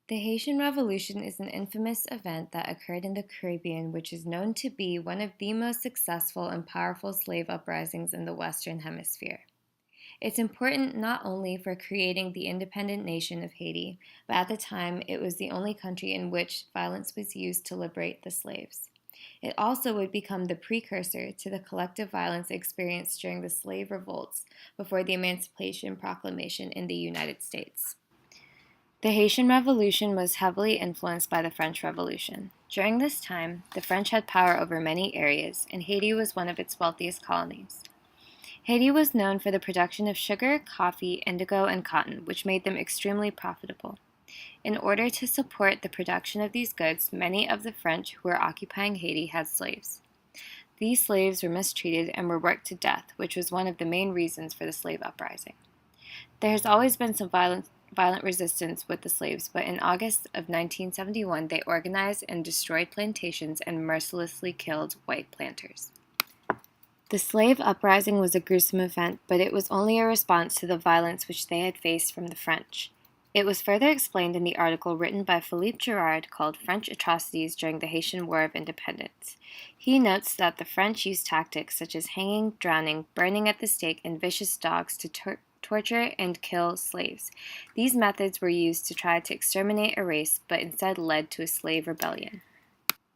The Haitian Revolution is an infamous event that occurred in the Caribbean, which is known to be one of the most successful and powerful slave uprisings in the Western Hemisphere. It's important not only for creating the independent nation of Haiti, but at the time it was the only country in which violence was used to liberate the slaves. It also would become the precursor to the collective violence experienced during the slave revolts before the Emancipation Proclamation in the United States. The Haitian Revolution was heavily influenced by the French Revolution. During this time, the French had power over many areas, and Haiti was one of its wealthiest colonies. Haiti was known for the production of sugar, coffee, indigo, and cotton, which made them extremely profitable. In order to support the production of these goods, many of the French who were occupying Haiti had slaves. These slaves were mistreated and were worked to death, which was one of the main reasons for the slave uprising. There has always been some violent resistance with the slaves, but in August of 1971 they organized and destroyed plantations and mercilessly killed white planters. The slave uprising was a gruesome event, but it was only a response to the violence which they had faced from the French. It was further explained in the article written by Philippe Girard called French Atrocities During the Haitian War of Independence. He notes that the French used tactics such as hanging, drowning, burning at the stake, and vicious dogs to torture and kill slaves. These methods were used to try to exterminate a race, but instead led to a slave rebellion.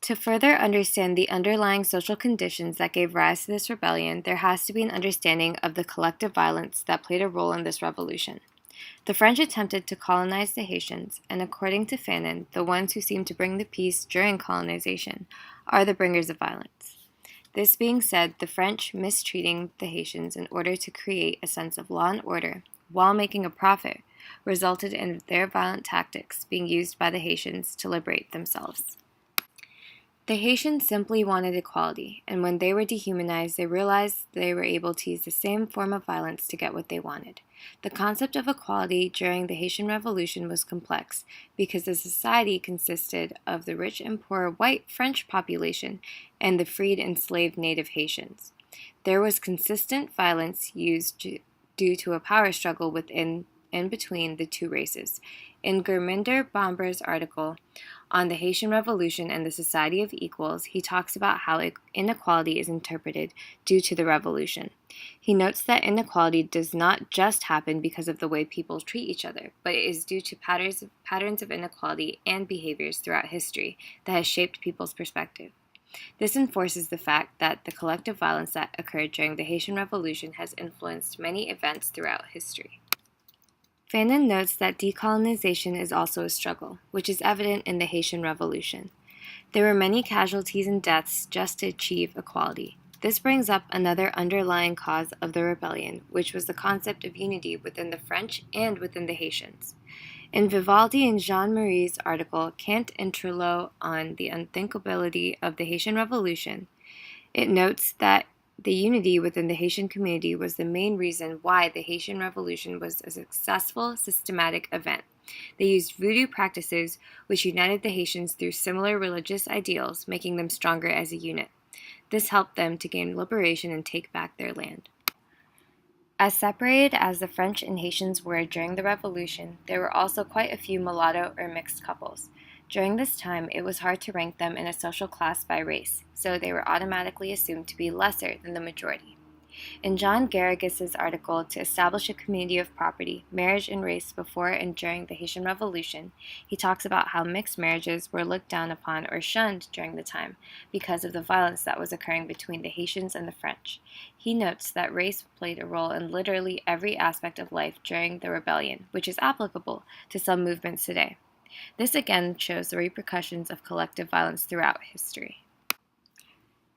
To further understand the underlying social conditions that gave rise to this rebellion, there has to be an understanding of the collective violence that played a role in this revolution. The French attempted to colonize the Haitians, and according to Fanon, the ones who seem to bring the peace during colonization are the bringers of violence. This being said, the French mistreating the Haitians in order to create a sense of law and order while making a profit resulted in their violent tactics being used by the Haitians to liberate themselves. The Haitians simply wanted equality, and when they were dehumanized, they realized they were able to use the same form of violence to get what they wanted. The concept of equality during the Haitian Revolution was complex because the society consisted of the rich and poor white French population and the freed and enslaved native Haitians. There was consistent violence used due to a power struggle in between the two races. In Bhambra's article on the Haitian Revolution and the Society of Equals, he talks about how inequality is interpreted due to the revolution. He notes that inequality does not just happen because of the way people treat each other, but it is due to patterns of inequality and behaviors throughout history that has shaped people's perspective. This enforces the fact that the collective violence that occurred during the Haitian Revolution has influenced many events throughout history. Fanon notes that decolonization is also a struggle, which is evident in the Haitian Revolution. There were many casualties and deaths just to achieve equality. This brings up another underlying cause of the rebellion, which was the concept of unity within the French and within the Haitians. In Vivaldi and Jean-Marie's article, Kant and Trouillot on the Unthinkability of the Haitian Revolution, it notes that the unity within the Haitian community was the main reason why the Haitian Revolution was a successful, systematic event. They used voodoo practices which united the Haitians through similar religious ideals, making them stronger as a unit. This helped them to gain liberation and take back their land. As separated as the French and Haitians were during the Revolution, there were also quite a few mulatto or mixed couples. During this time, it was hard to rank them in a social class by race, so they were automatically assumed to be lesser than the majority. In John Garrigus' article, To Establish a Community of Property, Marriage and Race Before and During the Haitian Revolution, he talks about how mixed marriages were looked down upon or shunned during the time because of the violence that was occurring between the Haitians and the French. He notes that race played a role in literally every aspect of life during the rebellion, which is applicable to some movements today. This again shows the repercussions of collective violence throughout history.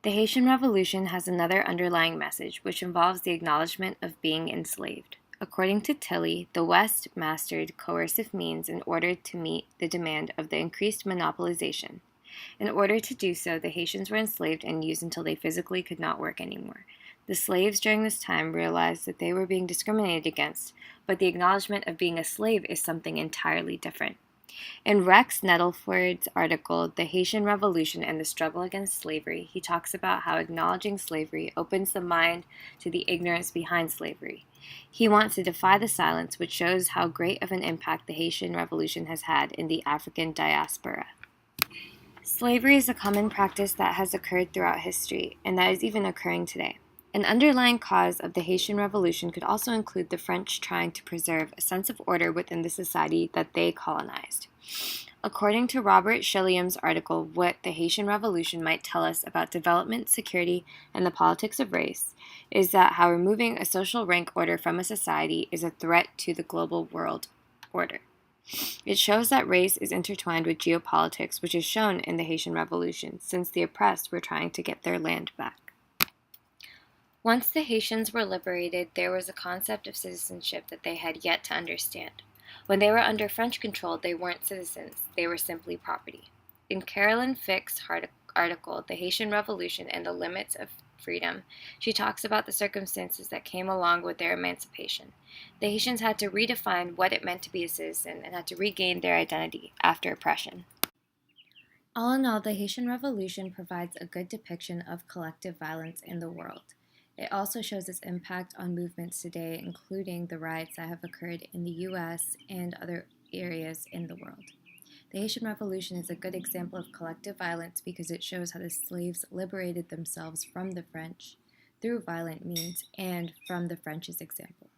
The Haitian Revolution has another underlying message, which involves the acknowledgement of being enslaved. According to Tilly, the West mastered coercive means in order to meet the demand of the increased monopolization. In order to do so, the Haitians were enslaved and used until they physically could not work anymore. The slaves during this time realized that they were being discriminated against, but the acknowledgement of being a slave is something entirely different. In Rex Nettleford's article, The Haitian Revolution and the Struggle Against Slavery, he talks about how acknowledging slavery opens the mind to the ignorance behind slavery. He wants to defy the silence, which shows how great of an impact the Haitian Revolution has had in the African diaspora. Slavery is a common practice that has occurred throughout history, and that is even occurring today. An underlying cause of the Haitian Revolution could also include the French trying to preserve a sense of order within the society that they colonized. According to Robert Shilliam's article, What the Haitian Revolution Might Tell Us About Development, Security, and the Politics of Race, is that how removing a social rank order from a society is a threat to the global world order. It shows that race is intertwined with geopolitics, which is shown in the Haitian Revolution, since the oppressed were trying to get their land back. Once the Haitians were liberated, there was a concept of citizenship that they had yet to understand. When they were under French control, they weren't citizens, they were simply property. In Carolyn Fick's article, The Haitian Revolution and the Limits of Freedom, she talks about the circumstances that came along with their emancipation. The Haitians had to redefine what it meant to be a citizen and had to regain their identity after oppression. All in all, the Haitian Revolution provides a good depiction of collective violence in the world. It also shows its impact on movements today, including the riots that have occurred in the U.S. and other areas in the world. The Haitian Revolution is a good example of collective violence because it shows how the slaves liberated themselves from the French through violent means and from the French's example.